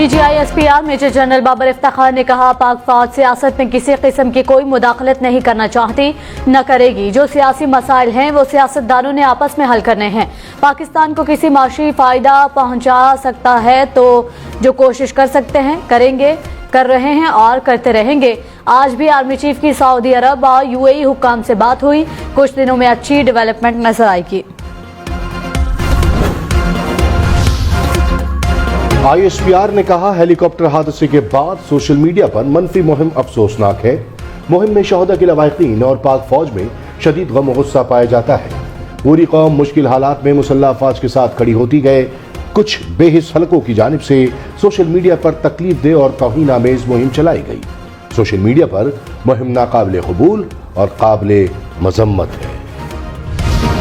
DGISPR major general Babar Iftikhar ने कहा, पाक फौज सियासत में किसी किस्म की कोई मुदाखलत नहीं करना चाहती, न करेगी। जो सियासी मसाइल हैं वो सियासतदानों ने आपस में हल करने हैं। पाकिस्तान को किसी माशी फायदा पहुंचा सकता है तो जो कोशिश कर सकते हैं करेंगे, कर रहे हैं और करते रहेंगे। आज भी आर्मी चीफ की सऊदी अरब और UAE हुक्काम से बात हुई। कुछ दिनों में अच्छी डेवलपमेंट नजर आएगी। ISPR ने कहा, हेलीकॉप्टर हादसे के बाद सोशल मीडिया पर मनफी मुहिम अफसोसनाक है। मुहिम में शहदा के लवाहिकीन और पाक फौज में शदीद गम और गुस्सा पाया जाता है। पूरी कौम मुश्किल हालात में मुसल्लह अफवाज के साथ खड़ी होती गए। कुछ बेहिस हलकों की जानिब से सोशल मीडिया पर तकलीफ दे और तौहीन आमेज मुहिम चलाई गई। सोशल मीडिया पर मुहिम नाकाबिल कबूल और काबिल मजम्मत है।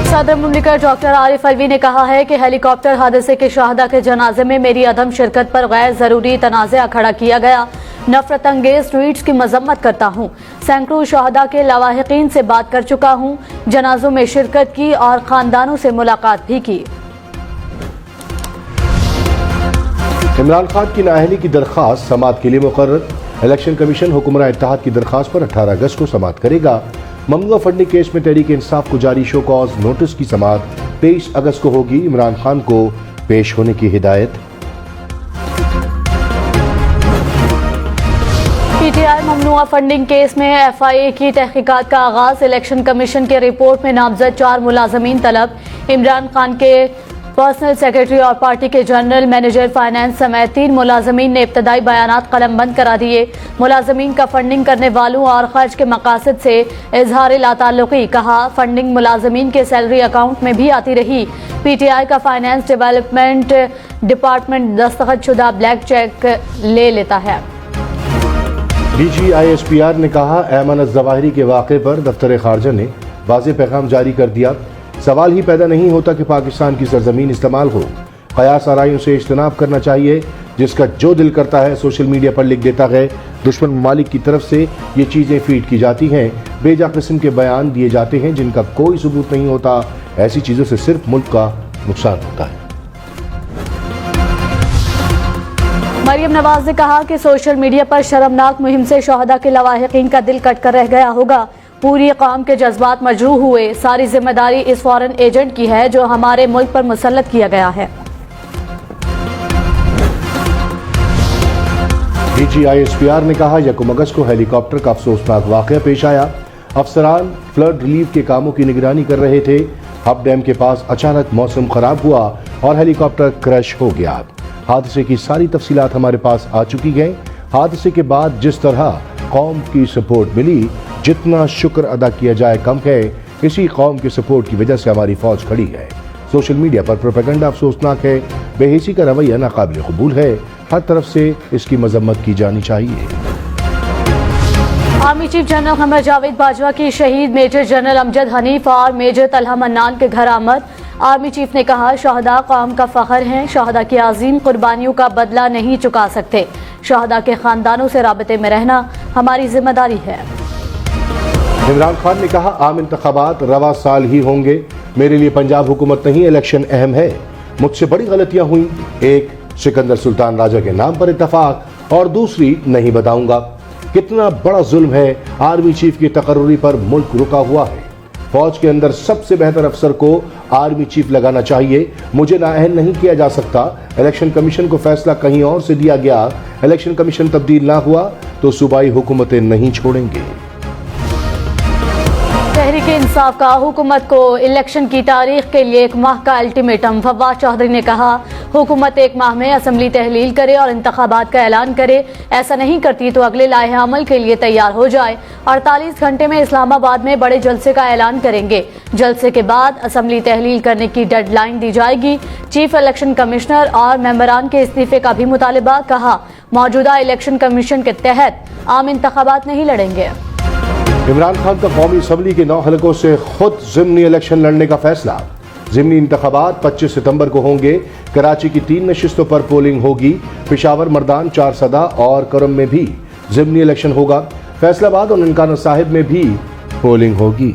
सदर मुमलिकत डॉक्टर आरिफ अलवी ने कहा है कि हेलीकॉप्टर हादसे के शहादा के जनाजे में मेरी अदम शिरकत पर गैर जरूरी तनाज़ा खड़ा किया गया। नफरत अंगेज ट्वीट्स की मजम्मत करता हूँ। सैकड़ों शहादा के लवाहिकीन से बात कर चुका हूँ, जनाजों में शिरकत की और खानदानों से मुलाकात भी की। इमरान खान की नाअहली की दरख्वास्त समाअत के लिए मुकर्रर। इलेक्शन कमीशन हुक्मरान इत्तेहाद की दरख्वास्त पर 18 अगस्त को समाअत करेगा। ममनुआ फंडिंग केस में तहरीक इंसाफ को जारी शो कॉज नोटिस की समाअत 23 अगस्त को होगी। इमरान खान को पेश होने की हिदायत। PTI ममनुआ फंडिंग केस में FIA की तहकीकात का आगाज। इलेक्शन कमीशन के रिपोर्ट में नामजद 4 मुलाजमीन तलब। इमरान खान के पर्सनल सेक्रेटरी और पार्टी के जनरल मैनेजर फाइनेंस समेत 3 मुलाजमीन ने इब्तदाई बयानात कलम बंद करा दिए। मुलाजमीन का फंडिंग करने वालों और खर्च के मकासद से इजहार लाताल्लुकी। कहा, फंडिंग मुलाजमीन के सैलरी अकाउंट में भी आती रही। PTI का फाइनेंस डेवलपमेंट डिपार्टमेंट दस्तखत शुदा ब्लैक चेक ले लेता है। DGISPR ने कहा, ऐमन अज़-ज़वाहिरी के वाक़े पर दफ्तर खारजा ने वाज़ेह पैगाम जारी कर दिया। सवाल ही पैदा नहीं होता कि पाकिस्तान की सरजमीन इस्तेमाल हो। कयास आराइयों से इज्तनाब करना चाहिए। जिसका जो दिल करता है सोशल मीडिया पर लिख देता है। दुश्मन ममालिक की तरफ से ये चीज़ें फीड की जाती हैं। बेजा किस्म के बयान दिए जाते हैं जिनका कोई सबूत नहीं होता। ऐसी चीज़ों से सिर्फ मुल्क का नुकसान होता है। मरियम नवाज ने कहा कि सोशल मीडिया पर शर्मनाक मुहिम से शहदा के लवाहिकीन का दिल कट कर रह गया होगा। पूरी कौम के जज्बात मजरूह हुए। सारी जिम्मेदारी इस फॉरेन एजेंट की है जो हमारे मुल्क पर मुसल्लत किया गया है। DGISPR ने कहा, 1 अगस्त को हेलीकॉप्टर का अफसोसनाक वाक़या पेश आया। अफसरान फ्लड रिलीफ के कामों की निगरानी कर रहे थे। हब डैम के पास अचानक मौसम खराब हुआ और हेलीकॉप्टर क्रैश हो गया। हादसे की सारी तफसीलात हमारे पास आ चुकी हैं। हादसे के बाद जिस तरह कौम की सपोर्ट मिली, जितना शुक्र अदा किया जाए कम है। इसी कौम के सपोर्ट की वजह से हमारी फौज खड़ी है। सोशल मीडिया पर प्रोपेगेंडा अफसोसनाक है। बेहिसी का रवैया नाकाबिल कबूल है। हर तरफ से इसकी मजम्मत की जानी चाहिए। Army chief general Qamar Javed Bajwa की शहीद मेजर जनरल अमजद हनीफ और मेजर तलहा मन्नान के घर आमद। आर्मी चीफ ने कहा, शहदा कौम का फख्र हैं। शहदा की अजीम कुर्बानियों का बदला नहीं चुका सकते। शहदा के खानदानों से राबते में रहना हमारी जिम्मेदारी है। इमरान खान ने कहा, आम इंतखाबात रवा साल ही होंगे। मेरे लिए पंजाब हुकूमत नहीं, इलेक्शन अहम है। मुझसे बड़ी गलतियां हुई। एक, सिकंदर सुल्तान राजा के नाम पर इत्तफाक और दूसरी नहीं बताऊंगा। कितना बड़ा जुल्म है। आर्मी चीफ की तकर्री पर मुल्क रुका हुआ है। फौज के अंदर सबसे बेहतर अफसर को आर्मी चीफ लगाना चाहिए। मुझे नाअहल नहीं किया जा सकता। इलेक्शन कमीशन को फैसला कहीं और से दिया गया। इलेक्शन कमीशन तब्दील ना हुआ तो सूबाई हुकूमतें नहीं छोड़ेंगे। तहरीक इंसाफ का हुकूमत को इलेक्शन की तारीख के लिए 1 माह का अल्टीमेटम। फवाद चौधरी ने कहा, हुकूमत 1 माह में असम्बली तहलील करे और इंतखाबात का ऐलान करे। ऐसा नहीं करती तो अगले लाहे अमल के लिए तैयार हो जाए। 48 घंटे में इस्लामाबाद में बड़े जलसे का ऐलान करेंगे। जलसे के बाद असम्बली तहलील करने की डेडलाइन दी जाएगी। चीफ इलेक्शन कमिश्नर और मेंबरान के इस्तीफे का भी मुतालबा। कहा, मौजूदा इलेक्शन कमीशन के तहत आम इंतखाबात नहीं लड़ेंगे। इमरान खान का कौमी असम्बली के 9 हलकों से खुद ज़िमनी इलेक्शन लड़ने का फैसला। ज़िमनी इंतखाबात 25 सितंबर को होंगे। कराची की 3 नशिस्तों पर पोलिंग होगी। पेशावर, मर्दान, चारसदा और करम में भी ज़िमनी इलेक्शन होगा। फैसलाबाद और ननकाना साहिब में भी पोलिंग होगी।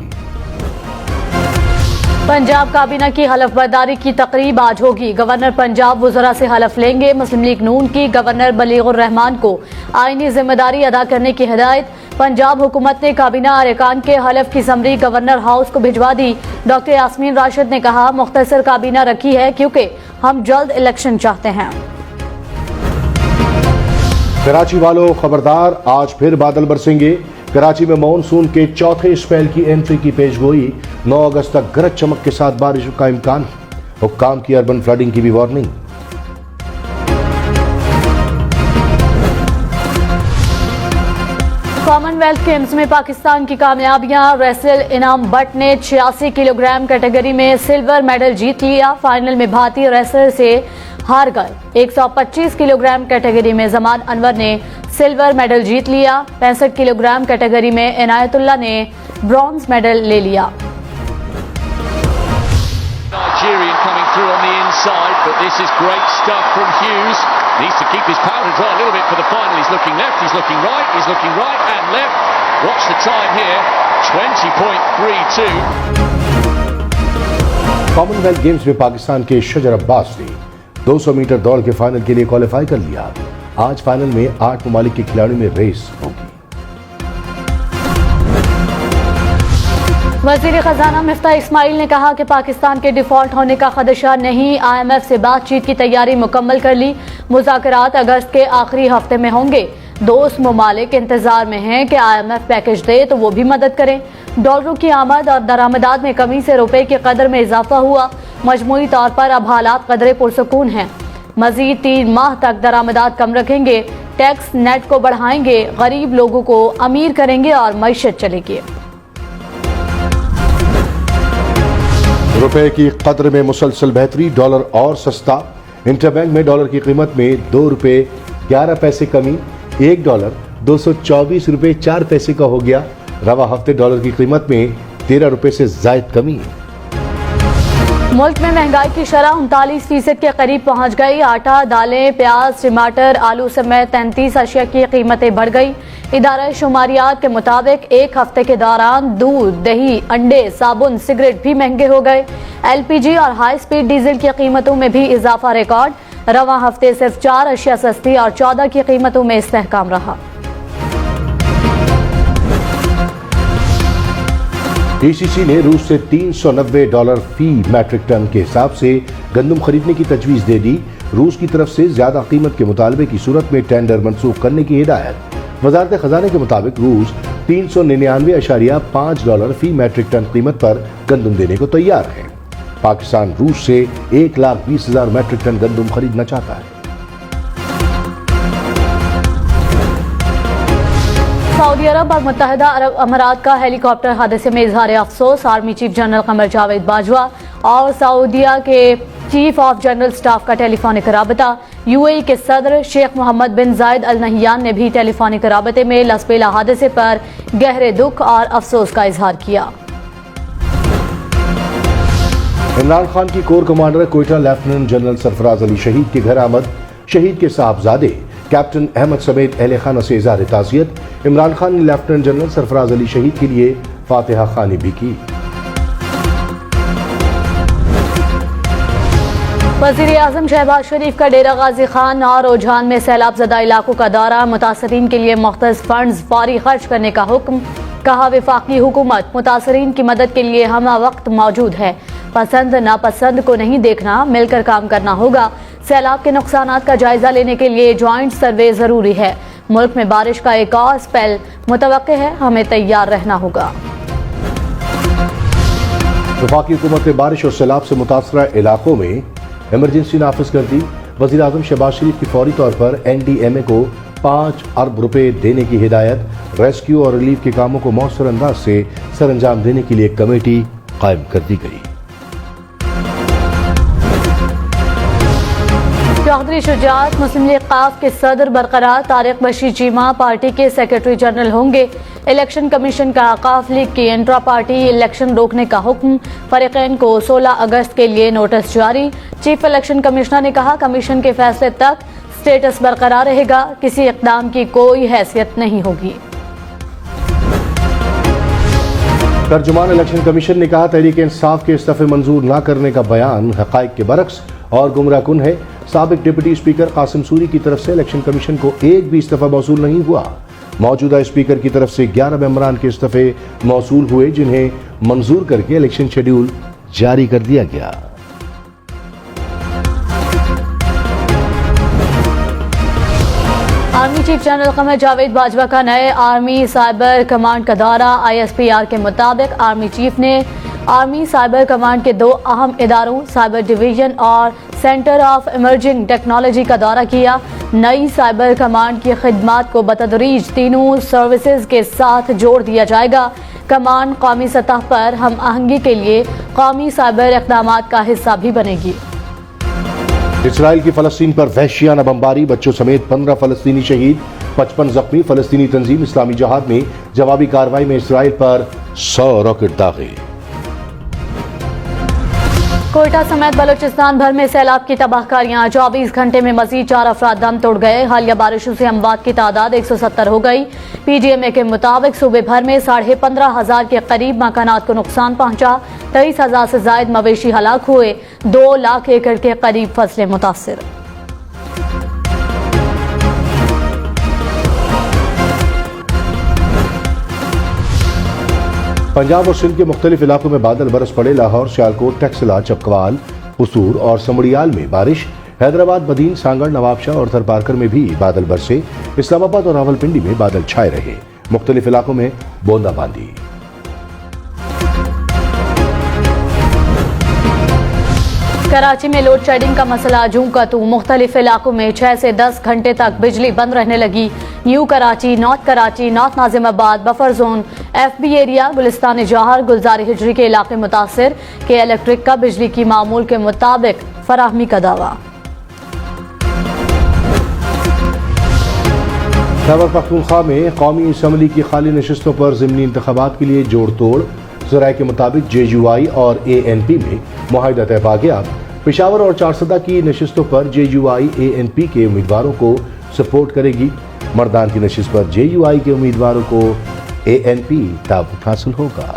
पंजाब काबीना की हलफ बर्दारी की तकरीब आज होगी। गवर्नर पंजाब वज़रा से हलफ लेंगे। मुस्लिम लीग नून की गवर्नर बलीगुर रहमान को आईनी जिम्मेदारी अदा करने की हिदायत। पंजाब हुकूमत ने काबीना अरकान के हलफ की समरी गवर्नर हाउस को भिजवा दी। डॉक्टर यास्मीन राशिद ने कहा, मुख्तसर काबीना रखी है क्योंकि हम जल्द इलेक्शन चाहते हैं। कराची वालों खबरदार, आज फिर बादल बरसेंगे। कराची में मॉनसून के चौथे स्पेल की एंट्री की पेशगोई। 9 अगस्त तक गरज चमक के साथ बारिश का इम्कान। हुक्काम की अर्बन फ्लडिंग की भी वार्निंग। कॉमनवेल्थ गेम्स में पाकिस्तान की कामयाबियां। रेसल इनाम बट ने 86 किलोग्राम कैटेगरी में सिल्वर मेडल जीत लिया। फाइनल में भारतीय रेसलर से हार गए। 125 किलोग्राम कैटेगरी में जमान अनवर ने सिल्वर मेडल जीत लिया। 65 किलोग्राम कैटेगरी में इनायतुल्लाह ने ब्रॉन्ज मेडल ले लिया। Nigerian coming through on the inside, but this is great stuff from Hughes. Needs to keep his powder dry a little bit for the final. He's looking left, he's looking right and left. Watch the time here, 20.32. Commonwealth games में पाकिस्तान के शजर अब्बास ने 200 metre दौड़ के final के लिए qualify कर लिया। आज फाइनल में 8 ममालिक के खिलाड़ियों में रेस होगी। वज़ीर खजाना मिफ्ता इस्माइल ने कहा कि पाकिस्तान के डिफॉल्ट होने का खदशा नहीं। IMF से बातचीत की तैयारी मुकम्मल कर ली। मुज़ाकरात अगस्त के आखिरी हफ्ते में होंगे। दोस्त ममालिक इंतजार में हैं कि IMF पैकेज दे तो वो भी मदद करें। डॉलरों की आमद और दरामदात में कमी से रुपए की कदर में इजाफा हुआ। मजमूई तौर पर अब हालात कदरे पुरसकून हैं। मजीद 3 माह तक दरामदात कम रखेंगे। टैक्स नेट को बढ़ाएंगे। गरीब लोगों को अमीर करेंगे और मईशत चलेगी। रुपए की कदर में मुसलसल बेहतरी। डॉलर और सस्ता। इंटरबैंक में डॉलर की कीमत में 2 रुपए 11 पैसे कमी। 1 डॉलर 224 रुपए 4 पैसे का हो गया। रवा हफ्ते डॉलर की कीमत में 13 रुपए से जायद कमी। मुल्क में महंगाई की शरह 39% के करीब पहुंच गई। आटा, दालें, प्याज, टमाटर, आलू समेत 33 अशिया की कीमतें बढ़ गई। इदारा शुमारियात के मुताबिक एक हफ्ते के दौरान दूध, दही, अंडे, साबुन, सिगरेट भी महंगे हो गए। LPG और हाई स्पीड डीजल की कीमतों में भी इजाफा रिकॉर्ड। रवा हफ्ते सिर्फ 4 अशिया सस्ती और 14 की कीमतों में इस्तेहकाम रहा। ECC ने रूस से $390 फी मैट्रिक टन के हिसाब से गंदम खरीदने की तजवीज दे दी। रूस की तरफ से ज्यादा कीमत के मुतालबे की सूरत में टेंडर मनसूख करने की हिदायत। वजारत खजाने के मुताबिक रूस $399.5 फी मैट्रिक टन कीमत पर गंदम देने को तैयार है। पाकिस्तान रूस से 1,20,000 मैट्रिक टन गंदम खरीदना चाहता है। सऊदी अरब और मुत्तहिदा अरब अमारात का हेलीकॉप्टर हादसे में इजहार अफसोस। Army chief general Qamar Javed Bajwa और सऊदीया के चीफ ऑफ जनरल स्टाफ का टेलीफोनिक राबता। UAE के सदर शेख मोहम्मद बिन जायद अल नहियान ने भी टेलीफोनिक राबते में लसबेला हादसे पर गहरे दुख और अफसोस का इजहार किया। इमरान खान की core commander Quetta lieutenant general Sarfaraz Ali शहीद के घर आमद। शहीद के साहबजादे कैप्टन अहमद समेत अहले खाना से इज़हार ताज़ियत। इमरान खान ने लेफ्टिनेंट जनरल सरफराज अली शहीद के लिए फातिहा खानी भी की। वज़ीर आज़म शहबाज शरीफ का डेरा गाजी खान और ओझान में सैलाब ज़दा इलाकों का दौरा। मुतासरीन के लिए मुख्तस फंड्स फौरी खर्च करने का हुक्म। कहा, वफाकी हुकूमत मुतासरीन की मदद के लिए हमा वक्त मौजूद है। पसंद नापसंद को नहीं देखना, मिलकर काम करना होगा। सैलाब के नुकसानात का जायजा लेने के लिए ज्वाइंट सर्वे जरूरी है। मुल्क में बारिश का एक और स्पेल मुतवक्के है, हमें तैयार रहना होगा। वफाकी हुकूमत ने बारिश और सैलाब से मुतासरा इलाकों में इमरजेंसी नाफिज कर दी। वज़ीर आज़म शहबाज शरीफ की फौरी तौर पर NDMA को 5 अरब रुपए देने की हिदायत। रेस्क्यू और रिलीफ के कामों को मौसर अंदाज से सर अंजाम देने के लिए कमेटी कायम कर दी गई। चौधरी शुजात मुस्लिम लीग काफ के सदर बरकरार। तारिक बशीर चीमा पार्टी के सेक्रेटरी जनरल होंगे। इलेक्शन कमीशन का काफ लीग की इंट्रा पार्टी इलेक्शन रोकने का हुक्म। फरीकैन को 16 अगस्त के लिए नोटिस जारी। चीफ इलेक्शन कमिश्नर ने कहा, कमीशन के फैसले तक स्टेटस बरकरार रहेगा। किसी इक़दाम की कोई हैसियत नहीं होगी। ترجمان الیکشن کمیشن نے کہا تحریک انصاف کے استعفے منظور نہ کرنے کا بیان حقائق کے برعکس اور گمراہ کن ہے۔ سابق ڈپٹی اسپیکر قاسم سوری کی طرف سے الیکشن کمیشن کو ایک بھی استعفی موصول نہیں ہوا۔ موجودہ اسپیکر کی طرف سے 11 ممبران کے استعفے موصول ہوئے جنہیں منظور کر کے الیکشن شیڈیول جاری کر دیا گیا۔ Army chief general Qamar Javed Bajwa کا نئے آرمی سائبر کمانڈ کا دورہ۔ ISPR کے مطابق آرمی چیف نے آرمی سائبر کمانڈ کے 2 اہم اداروں سائبر ڈویژن اور سینٹر آف ایمرجنگ ٹیکنالوجی کا دورہ کیا۔ نئی سائبر کمانڈ کی خدمات کو بتدریج تینوں سروسز کے ساتھ جوڑ دیا جائے گا۔ کمانڈ قومی سطح پر ہم آہنگی کے لیے قومی سائبر اقدامات کا حصہ بھی بنے گی۔ اسرائیل کی فلسطین پر وحشیانہ بمباری، بچوں سمیت 15 فلسطینی شہید، 55 زخمی۔ فلسطینی تنظیم اسلامی جہاد میں جوابی کارروائی میں اسرائیل پر 100 راکٹ داغے۔ کوئٹہ سمیت بلوچستان بھر میں سیلاب کی تباہ کاریاں، 24 گھنٹے میں مزید 4 افراد دم توڑ گئے۔ حالیہ بارشوں سے اموات کی تعداد 170 ہو گئی۔ PGMA کے مطابق صوبے بھر میں 15,500 کے قریب مکانات کو نقصان پہنچا، 23,000 سے زائد مویشی ہلاک ہوئے، 2 لاکھ ایکڑ کے قریب فصلیں متاثر۔ پنجاب اور سندھ کے مختلف علاقوں میں بادل برس پڑے۔ لاہور، سیالکوٹ، ٹیکسلا، چپکوال، قصور اور سمڑیال میں بارش۔ حیدرآباد، بدین، سانگڑ، نوابشاہ اور تھرپارکر میں بھی بادل برسے۔ اسلام آباد اور راولپنڈی میں بادل چھائے رہے، مختلف علاقوں میں بوندا باندی۔ کراچی میں لوڈ شیڈنگ کا مسئلہ جوں کا توں، مختلف علاقوں میں 6 سے 10 گھنٹے تک بجلی بند رہنے لگی۔ نیو کراچی، نارتھ ناظم آباد، بفر زون، FB ایریا، گلستان جوہر، گلزار ہجری کے علاقے متاثر۔ کہ الیکٹرک کا بجلی کی معمول کے مطابق فراہمی کا دعویٰ۔ خیبر پختونخوا میں قومی اسمبلی کی خالی نشستوں پر ضمنی انتخابات کے لیے جوڑ توڑ۔ ذرائع کے مطابق JUI اور ANP میں معاہدہ طے پا گیا۔ پشاور اور چارسدہ کی نشستوں پر JUI ANP کے امیدواروں کو سپورٹ کرے گی۔ مردان کی نشست پر JUI کے امیدواروں کو ANP تعاون حاصل ہوگا۔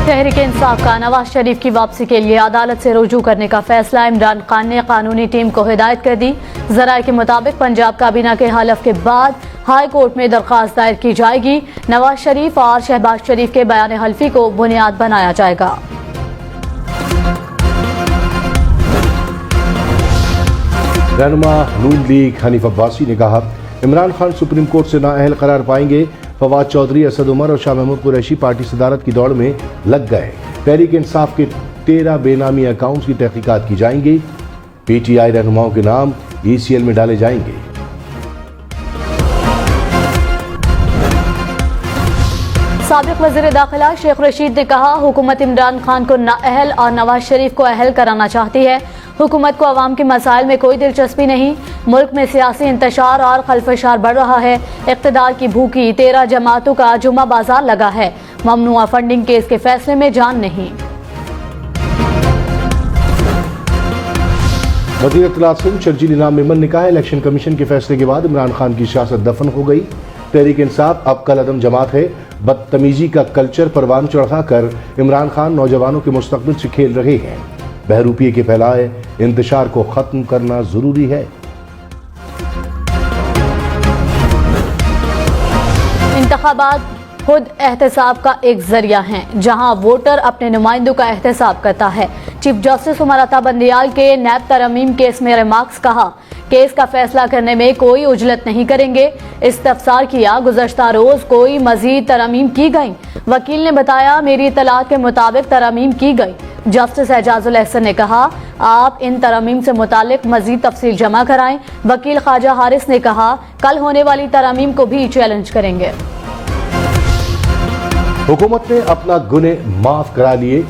تحریک انصاف کا نواز شریف کی واپسی کے لیے عدالت سے رجوع کرنے کا فیصلہ۔ عمران خان نے قانونی ٹیم کو ہدایت کر دی۔ ذرائع کے مطابق پنجاب کابینہ کے حلف کے بعد ہائی کورٹ میں درخواست دائر کی جائے گی۔ نواز شریف اور شہباز شریف کے بیان حلفی کو بنیاد بنایا جائے گا۔ رہنما نون لیگ حنیف عباسی نے کہا عمران خان سپریم کورٹ سے نااہل قرار پائیں گے۔ فواد چودھری، اسد عمر اور شاہ محمود قریشی پارٹی صدارت کی دوڑ میں لگ گئے۔ تحریک انصاف کے 13 بے نامی اکاؤنٹس کی تحقیقات کی جائیں گی۔ PTI رہنماؤں کے نام ECL میں ڈالے جائیں گے۔ سابق وزیر داخلہ شیخ رشید نے کہا حکومت عمران خان کو نااہل اور نواز شریف کو اہل کرانا چاہتی ہے۔ حکومت کو عوام کے مسائل میں کوئی دلچسپی نہیں۔ ملک میں سیاسی انتشار اور خلفشار بڑھ رہا ہے۔ اقتدار کی بھوکی 13 جماعتوں کا جمعہ بازار لگا ہے۔ ممنوعہ فنڈنگ کیس کے فیصلے میں جان نہیں۔ وزیر اطلاعات سندھ شرجیل انعام میمن نے کہا الیکشن کمیشن کے فیصلے کے بعد عمران خان کی سیاست دفن ہو گئی۔ تحریک انصاف اب کل عدم جماعت ہے۔ بدتمیزی کا کلچر پروان چڑھا کر عمران خان نوجوانوں کے مستقبل سے کھیل رہے ہیں۔ بہروپیے کے پھیلائے انتشار کو ختم کرنا ضروری ہے۔ انتخابات خود احتساب کا ایک ذریعہ ہیں جہاں ووٹر اپنے نمائندوں کا احتساب کرتا ہے۔ چیف جسٹس عمر عطا بندیال کے نیب ترمیم کیس میں ریمارکس کہا کیس کا فیصلہ کرنے میں کوئی عجلت نہیں کریں گے۔ استفسار کیا گزشتہ روز کوئی مزید ترمیم کی گئی؟ وکیل نے بتایا میری اطلاعات کے مطابق ترمیم کی گئی۔ جسٹس اعجاز الاحسن نے کہا آپ ان ترمیم سے متعلق مزید تفصیل جمع کرائیں۔ وکیل خواجہ حارث نے کہا کل ہونے والی ترمیم کو بھی چیلنج کریں گے۔ حکومت نے اپنا گنہ معاف کرا لیے،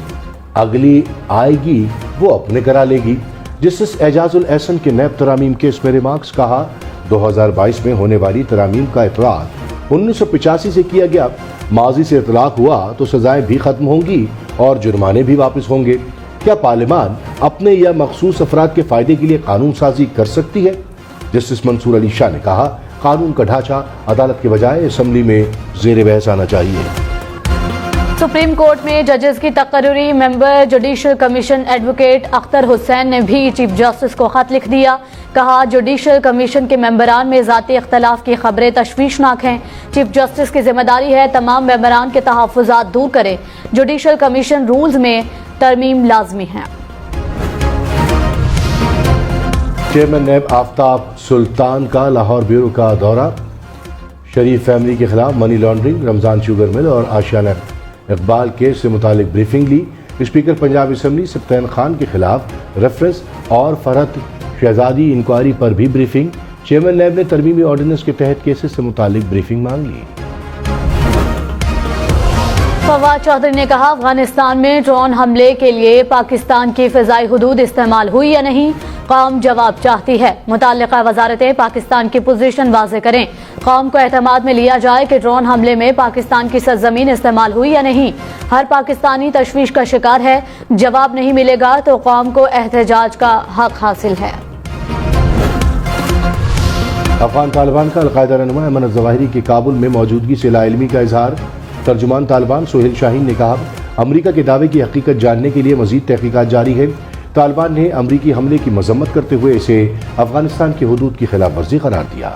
اگلی آئے گی وہ اپنے کرا لے گی۔ جسٹس اعجاز الاحسن کے نیب ترامیم کیس میں ریمارکس کہا 2022 میں ہونے والی ترامیم کا اطلاق 1985 سے کیا گیا۔ ماضی سے اطلاق ہوا تو سزائیں بھی ختم ہوں گی اور جرمانے بھی واپس ہوں گے۔ کیا پارلیمان اپنے یا مخصوص افراد کے فائدے کے لیے قانون سازی کر سکتی ہے؟ جسٹس منصور علی شاہ نے کہا कानून का ढांचा अदालत के बजाय असम्बली में ज़ेर बहस आना चाहिए। सुप्रीम कोर्ट में जजेस की तकर्री member judicial commission advocate Akhtar Hussain ने भी चीफ जस्टिस को खत लिख दिया। कहा, जुडिशल कमीशन के मेंबरान में ज़ाती इख्तलाफ की खबरें तशवीशनाक हैं। चीफ जस्टिस की जिम्मेदारी है तमाम मेंबरान के तहफ़्फ़ुज़ात दूर करें। जुडिशल कमीशन रूल्स में तरमीम लाजमी है। चेयरमैन नैब आफ्ताब सुल्तान का लाहौर ब्यूरो का दौरा। शरीफ फैमिली के खिलाफ money laundering, Ramzan sugar mill और आशियाना इकबाल केस से मुतालिक ब्रीफिंग ली। स्पीकर पंजाब असम्बली सब्तैन खान के खिलाफ रेफरेंस और फरहत शहजादी इंक्वायरी पर भी ब्रीफिंग। चेयरमैन नैब ने तरमीमी ऑर्डिनेंस के तहत केसेस से मुतालिक ब्रीफिंग मांग ली। फवाद चौधरी ने कहा, अफगानिस्तान में ड्रोन हमले के लिए पाकिस्तान की फ़िज़ाई हुदूद इस्तेमाल हुई या नहीं, कौम जवाब चाहती है। मुताल्लिका वज़ारतें पाकिस्तान की पोजीशन वाज़े करें। कौम को एतमाद में लिया जाए कि ड्रोन हमले में पाकिस्तान की सरजमीन इस्तेमाल हुई या नहीं। हर पाकिस्तानी तशवीश का शिकार है। जवाब नहीं मिलेगा तो कौम को एहतजाज का हक हासिल है। अफगान तालिबान का अलकायदा रहनुमा अमन ज़वाहिरी की काबुल में मौजूदगी से लाइल्मी का इजहार। तर्जुमान तालिबान सोहेल शाहीन ने कहा, अमरीका के दावे की हकीकत जानने के लिए मजीद तहकीकात जारी है। तालिबान ने अमरीकी हमले की मजम्मत करते हुए इसे अफगानिस्तान की हुदूद की खिलाफ वर्जी करार दिया।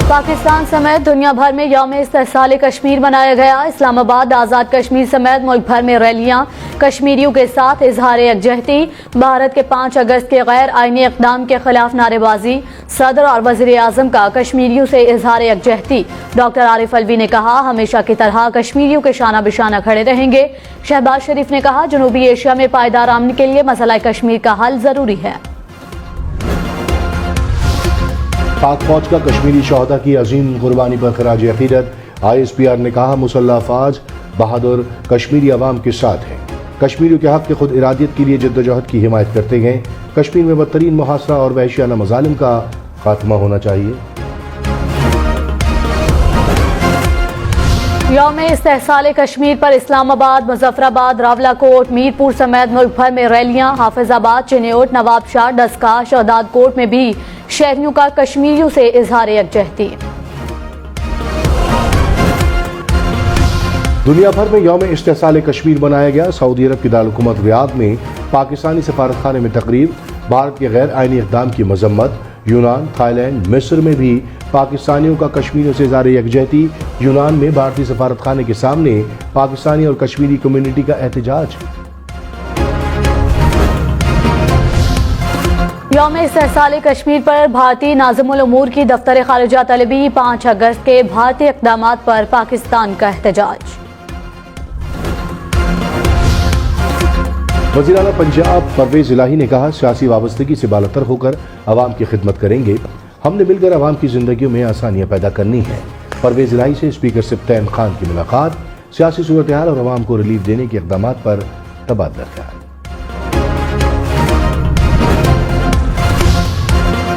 पाकिस्तान समेत दुनिया भर में यौम इस्तेहसाल कश्मीर मनाया गया। इस्लामाबाद, आज़ाद कश्मीर समेत मुल्क भर में रैलियां। कश्मीरियों के साथ इजहार यकजहती। भारत के 5 अगस्त के गैर आईनी इक़दाम के खिलाफ नारेबाजी। सदर और वज़ीर आज़म का कश्मीरियों से इजहार यकजहती। डॉक्टर आरिफ अलवी ने कहा, हमेशा की तरह कश्मीरियों के शाना बिशाना खड़े रहेंगे। शहबाज शरीफ ने कहा, जनूबी एशिया में पायदार अमन के लिए मसला कश्मीर का हल ज़रूरी है। पाक फौज का कश्मीरी शहदा की अजीम कुर्बानी पर खराज अकीदत। ISPR ने कहा, मुसल्लह अफवाज बहादुर कश्मीरी अवाम के साथ है। कश्मीरियों के हक के खुद इरादियत के लिए जद्दोजहद की हिमायत करते हैं। कश्मीर में बदतरीन मुहासरा और वहशियाना मजालिम का खात्मा होना चाहिए। यौम इस्तेहसाल कश्मीर पर इस्लामाबाद, मुजफ्फराबाद, रावलाकोट, मीरपुर समेत मुल्क भर में रैलियां। हाफिजाबाद, चिन्योट, नवाबशाह, डस्का, शहदाद कोट में भी शहरियों का कश्मीरियों से इजहार यकजहती। दुनिया भर में यौम इस्तेहसाल कश्मीर मनाया गया। सऊदी अरब की दारुल-हुकूमत रियाद में पाकिस्तानी सफारतखाने में तकरीब। भारत के गैर आईनी इक़दाम की मजम्मत। यूनान, थाईलैंड, मिस्र में भी पाकिस्तानियों का कश्मीरियों से इजहार यकजहती। यूनान में भारतीय सफारतखाने के सामने पाकिस्तानी और कश्मीरी कम्युनिटी का एहतजाज। यौम इस्तेहसाल कश्मीर पर भारतीय नाज़िमुल उमूर की दफ्तर खारिजा तलबी। 5 अगस्त के भारतीय इक़दामात पर पाकिस्तान का एहतजाज। वज़ीर आला पंजाब परवेज़ इलाही ने कहा, सियासी वाबस्तगी से बालातर होकर अवाम की खिदमत करेंगे। हमने मिलकर अवाम की जिंदगियों में आसानियां पैदा करनी है। परवेज़ इलाही से स्पीकर सब्तैन खान की मुलाकात। सियासी सूरत हाल और अवाम को रिलीफ देने के इक़दामात पर तबादला ख्याल।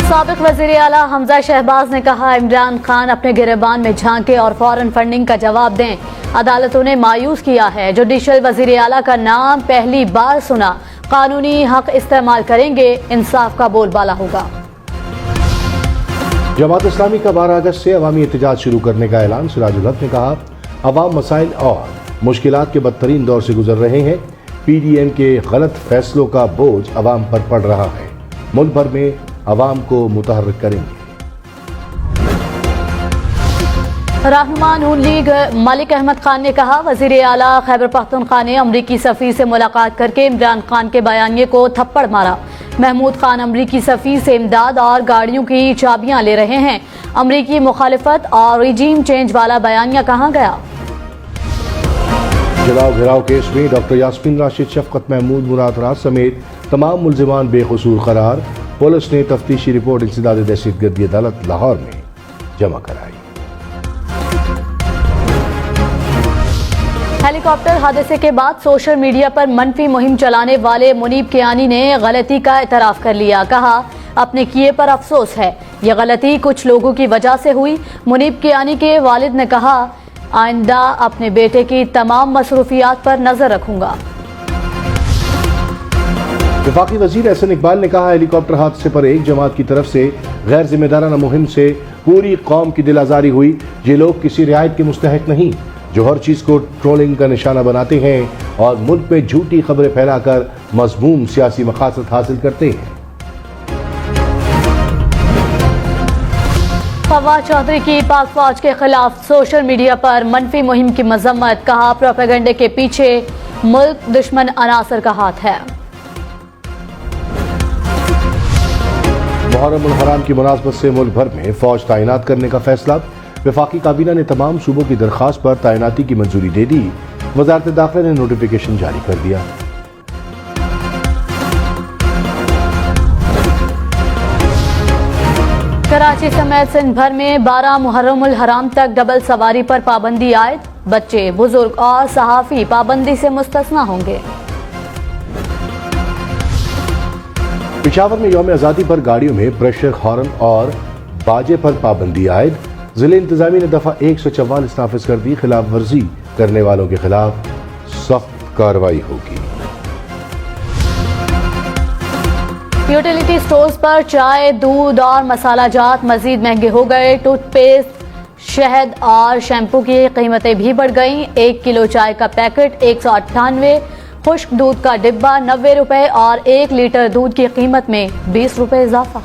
साबिक़ वज़ीर आला हमजा शहबाज ने कहा, इमरान खान अपने गिरबान में झांके और फौरन फंडिंग का जवाब दें। अदालतों ने मायूस किया है। जुडिशल वज़ीर आला का नाम पहली बार सुना। कानूनी हक इस्तेमाल करेंगे, इंसाफ का बोलबाला होगा। जमात इस्लामी का 12 अगस्त से अवामी एहतजाज शुरू करने का ऐलान। सिराजुल हक ने कहा, अवाम मसाइल और मुश्किलात के बदतरीन दौर से गुजर रहे हैं। PDM के गलत फैसलों का बोझ अवाम पर पड़ रहा है। मुल्क भर में अवाम को मुतहर्रिक करेंगे। रहनुमा नून लीग मलिक अहमद खान ने कहा, वज़ीर आला खैबर पख्तूनख्वा ने अमरीकी सफ़ीर से मुलाकात करके इमरान खान के बयानिए को थप्पड़ मारा। महमूद खान अमरीकी सफ़ीर से इमदाद और गाड़ियों की चाबियां ले रहे हैं। अमरीकी मुखालिफत और रिजीम चेंज वाला बयानिया कहाँ गया? जलाओ घिराव केस में डॉक्टर यास्मीन राशिद, शफकत महमूद, मुराद राज समेत तमाम मुल्जिमान बेकसूर करार। पुलिस ने तफ्तीशी रिपोर्ट इंसदाद दहशतगर्दी अदालत लाहौर में जमा कराई। हेलीकॉप्टर हादसे के बाद सोशल मीडिया पर मनफी मुहिम चलाने वाले मुनीब कियानी ने गलती का एतराफ़ कर लिया। कहा, अपने किए पर अफसोस है। यह गलती कुछ लोगों की वजह से हुई। मुनीब कियानी के वालिद ने कहा, आइंदा अपने बेटे की तमाम मसरूफियात पर नजर रखूंगा। वफाकी वजीर एहसन इकबाल ने कहा हेलीकॉप्टर हादसे पर एक जमात की तरफ से गैर जिम्मेदाराना मुहिम से पूरी कौम की दिल आजारी हुई। ये लोग किसी रियायत के मुस्तहक नहीं जो हर चीज को ट्रोलिंग का निशाना बनाते हैं और मुल्क में झूठी खबरें फैलाकर मज़मूम सियासी मकासद हासिल करते हैं। फवाद चौधरी की पाक फौज के खिलाफ सोशल मीडिया पर मनफी मुहिम की मजम्मत, कहा प्रोपेगेंडे के पीछे मुल्क दुश्मन अनासर का हाथ है। मुहर्रम उल हराम की मुनासबत से मुल्क भर में फौज तैनात करने का फैसला। वफाकी काबीना ने तमाम सूबों की दरख्वास्त पर तैनाती की मंजूरी दे दी। वजारत दाखिला ने नोटिफिकेशन जारी कर दिया। कराची समेत सिंध भर में 12 मुहर्रम उल हराम तक डबल सवारी पर पाबंदी आयद। बच्चे, बुजुर्ग और सहाफी पाबंदी से मुस्तस्ना होंगे। पिशावर में यौम आज़ादी पर गाड़ियों में प्रेशर हॉर्न और बाजे पर पाबंदी आयद। जिले इंतजामी ने दफा 144 नाफिज कर दी। खिलाफ वर्जी करने वालों के खिलाफ सख्त कार्रवाई होगी। यूटिलिटी स्टोर्स पर चाय, दूध और मसाला जात मजीद महंगे हो गए। टूथपेस्ट, शहद और शैम्पू की कीमतें भी बढ़ गईं। 1 किलो चाय का पैकेट 198, खुश्क दूध का डिब्बा 90 रुपए और 1 लीटर दूध की कीमत में 20 रुपए इजाफा।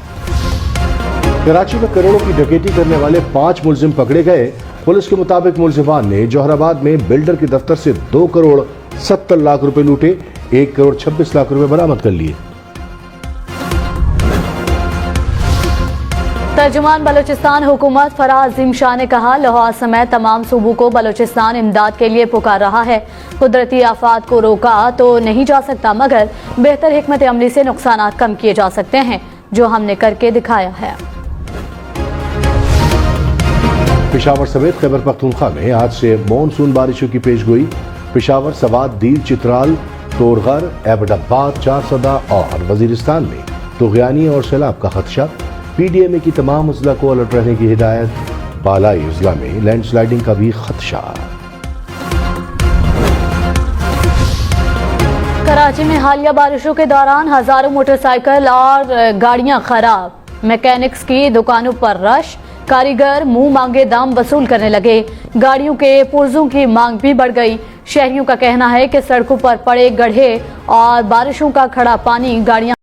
कराची में करोड़ों की डकैती करने वाले 5 मुलजिम पकड़े गए। पुलिस के मुताबिक मुलजिमान ने जौहराबाद में बिल्डर के दफ्तर से 2 करोड़ 70 लाख रुपए लूटे। 1 करोड़ 26 लाख रुपए बरामद कर लिए। तर्जुमान बलूचिस्तान हुकूमत फराज अजीम शाह ने कहा लाहौर समेत तमाम सूबों को बलूचिस्तान इमदाद के लिए पुकार रहा है। कुदरती आफात को रोका तो नहीं जा सकता, मगर बेहतर हिकमत अमली से नुकसान कम किए जा सकते हैं, जो हमने करके दिखाया है। पिशावर समेत खैबर पख्तूनख्वा में आज से मानसून बारिशों की पेशगोई। पिशावर, सवात, दील, चित्राल, तोरगर, एबटाबाद, चारसदा और वजीरिस्तान में तुगयानी और सैलाब का खदशा। पीडीएमए की तमाम अजला को अलर्ट रहने की हिदायत। बालाई अजला में लैंडस्लाइडिंग का भी खदशा। कराची में हालिया बारिशों के दौरान हजारों मोटरसाइकिल और गाड़ियां खराब। मैकेनिक्स की दुकानों पर रश। कारीगर मुंह मांगे दाम वसूल करने लगे। गाड़ियों के पुर्जों की मांग भी बढ़ गई। शहरियों का कहना है कि सड़कों पर पड़े गड्ढे और बारिशों का खड़ा पानी गाड़ियां